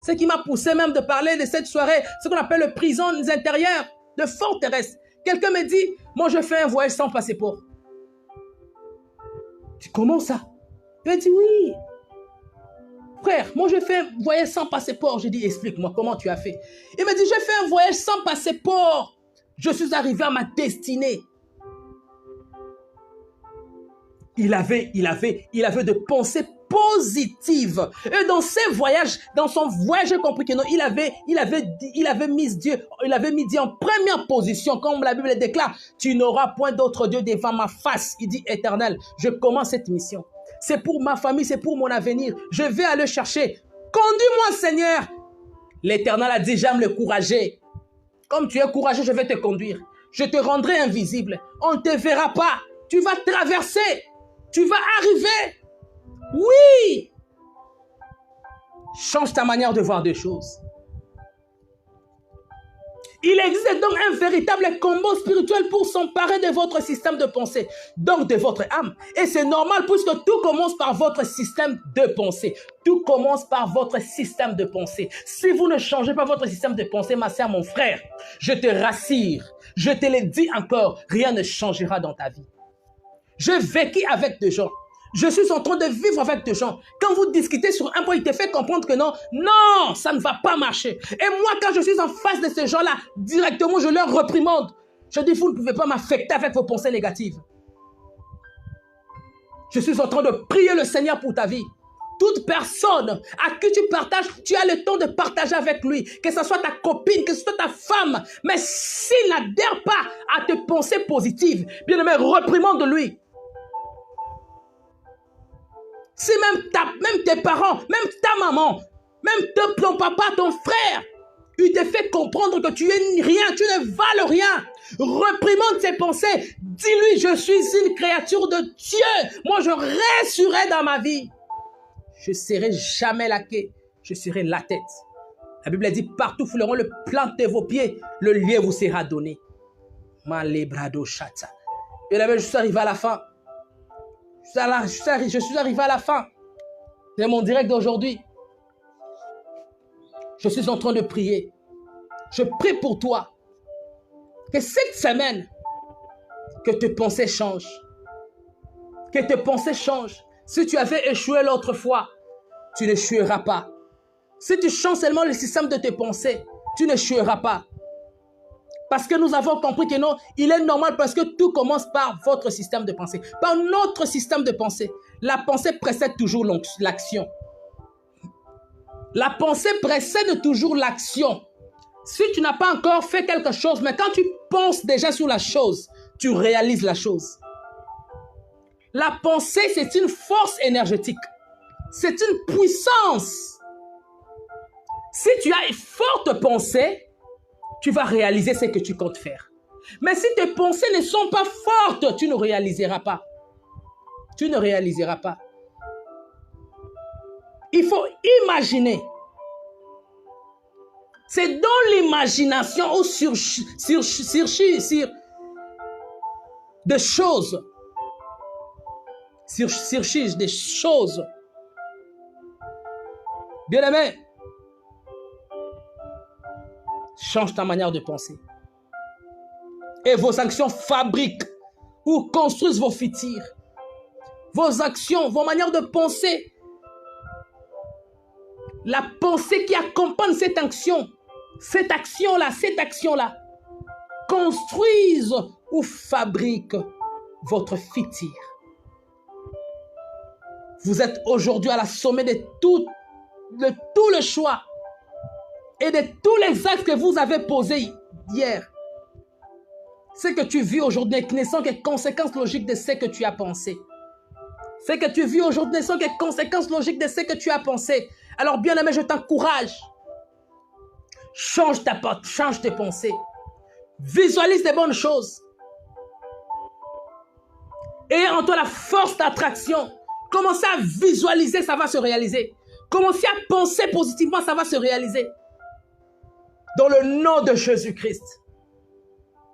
Ce qui m'a poussé même de parler de cette soirée, ce qu'on appelle le prison intérieure de forteresse. Quelqu'un me dit, moi je fais un voyage sans passeport. Je dis, comment ça? Il me dit, oui. Frère, moi je fais un voyage sans passeport. Je dis, explique-moi comment tu as fait. Il me dit, j'ai fait un voyage sans passeport. Je suis arrivé à ma destinée. Il avait de pensées positives. Et dans ses voyages, dans son voyage, j'ai compris que non, il avait mis Dieu en première position, comme la Bible le déclare. Tu n'auras point d'autre Dieu devant ma face. Il dit, Éternel, je commence cette mission. C'est pour ma famille, c'est pour mon avenir. Je vais aller chercher. Conduis-moi, Seigneur. L'Éternel a dit, j'aime le courageux. Comme tu es courageux, je vais te conduire. Je te rendrai invisible. On ne te verra pas. Tu vas traverser. Tu vas arriver. Oui. Change ta manière de voir des choses. Il existe donc un véritable combat spirituel pour s'emparer de votre système de pensée, donc de votre âme. Et c'est normal puisque tout commence par votre système de pensée. Tout commence par votre système de pensée. Si vous ne changez pas votre système de pensée, ma sœur, mon frère, je te rassure, je te le dis encore, rien ne changera dans ta vie. Je vécu avec des gens. Je suis en train de vivre avec des gens. Quand vous discutez sur un point, il te fait comprendre que non, ça ne va pas marcher. Et moi, quand je suis en face de ces gens-là, directement, je leur reprimande. Je dis, vous ne pouvez pas m'affecter avec vos pensées négatives. Je suis en train de prier le Seigneur pour ta vie. Toute personne à qui tu partages, tu as le temps de partager avec lui. Que ce soit ta copine, que ce soit ta femme. Mais s'il n'adhère pas à tes pensées positives, bien aimé, reprimande-lui. Si même tes parents, même ta maman, même ton papa, ton frère, il te fait comprendre que tu es rien, tu ne vales rien. Reprimande ses pensées. Dis-lui, je suis une créature de Dieu. Moi, je resterai dans ma vie. Je ne serai jamais la queue, je serai la tête. La Bible dit, partout fouleront le plante de vos pieds, le lieu vous sera donné. Malebrado chata. Et là, je suis arrivé à la fin. Je suis arrivé à la fin de mon direct d'aujourd'hui. Je suis en train de prier. Je prie pour toi. Que cette semaine, que tes pensées changent. Que tes pensées changent. Si tu avais échoué l'autre fois, tu n'échoueras pas. Si tu changes seulement le système de tes pensées, tu n'échoueras pas. Parce que nous avons compris que non, il est normal parce que tout commence par votre système de pensée. Par notre système de pensée. La pensée précède toujours l'action. La pensée précède toujours l'action. Si tu n'as pas encore fait quelque chose, mais quand tu penses déjà sur la chose, tu réalises la chose. La pensée, c'est une force énergétique. C'est une puissance. Si tu as une forte pensée, tu vas réaliser ce que tu comptes faire. Mais si tes pensées ne sont pas fortes, tu ne réaliseras pas. Tu ne réaliseras pas. Il faut imaginer. C'est dans l'imagination ou sur des choses. Surchige des choses. Bien aimé, change ta manière de penser. Et vos actions fabriquent ou construisent vos futurs. Vos actions, vos manières de penser. La pensée qui accompagne cette action-là, construisent ou fabriquent votre futur. Vous êtes aujourd'hui à la sommet de tout le choix et de tous les actes que vous avez posés hier. Ce que tu vis aujourd'hui ne sont que conséquences logiques de ce que tu as pensé. Ce que tu vis aujourd'hui ne sont que conséquences logiques de ce que tu as pensé. Alors bien aimé, je t'encourage. Change tes pensées. Visualise des bonnes choses. Et en toi la force d'attraction. Commencez à visualiser, ça va se réaliser. Commencez à penser positivement, ça va se réaliser. Dans le nom de Jésus-Christ.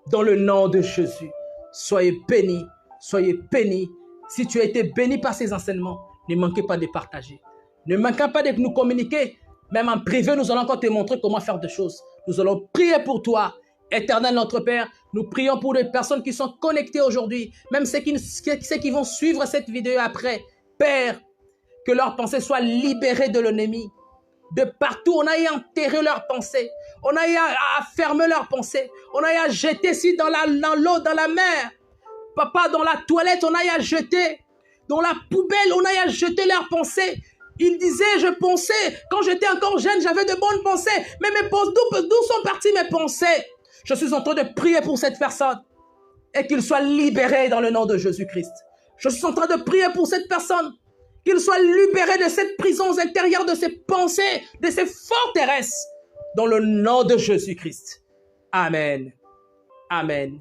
Dans le nom de Jésus. Soyez bénis. Soyez bénis. Si tu as été béni par ces enseignements, ne manquez pas de partager. Ne manquez pas de nous communiquer Même en privé, nous allons encore te montrer comment faire des choses. Nous allons prier pour toi. Éternel notre Père, nous prions pour les personnes qui sont connectées aujourd'hui, même ceux qui vont suivre cette vidéo après. Père, que leurs pensées soient libérées de l'ennemi. De partout, on a eu à enterrer leurs pensées. On a eu à fermer leurs pensées. On a eu à jeter ici dans l'eau, dans la mer. Papa, dans la toilette, on a eu à jeter. Dans la poubelle, on a eu à jeter leurs pensées. Il disait, je pensais, quand j'étais encore jeune, j'avais de bonnes pensées. Mais mes pensées, d'où sont parties mes pensées? Je suis en train de prier pour cette personne et qu'il soit libéré dans le nom de Jésus-Christ. Je suis en train de prier pour cette personne, qu'il soit libéré de cette prison intérieure, de ses pensées, de ses forteresses, dans le nom de Jésus-Christ. Amen. Amen.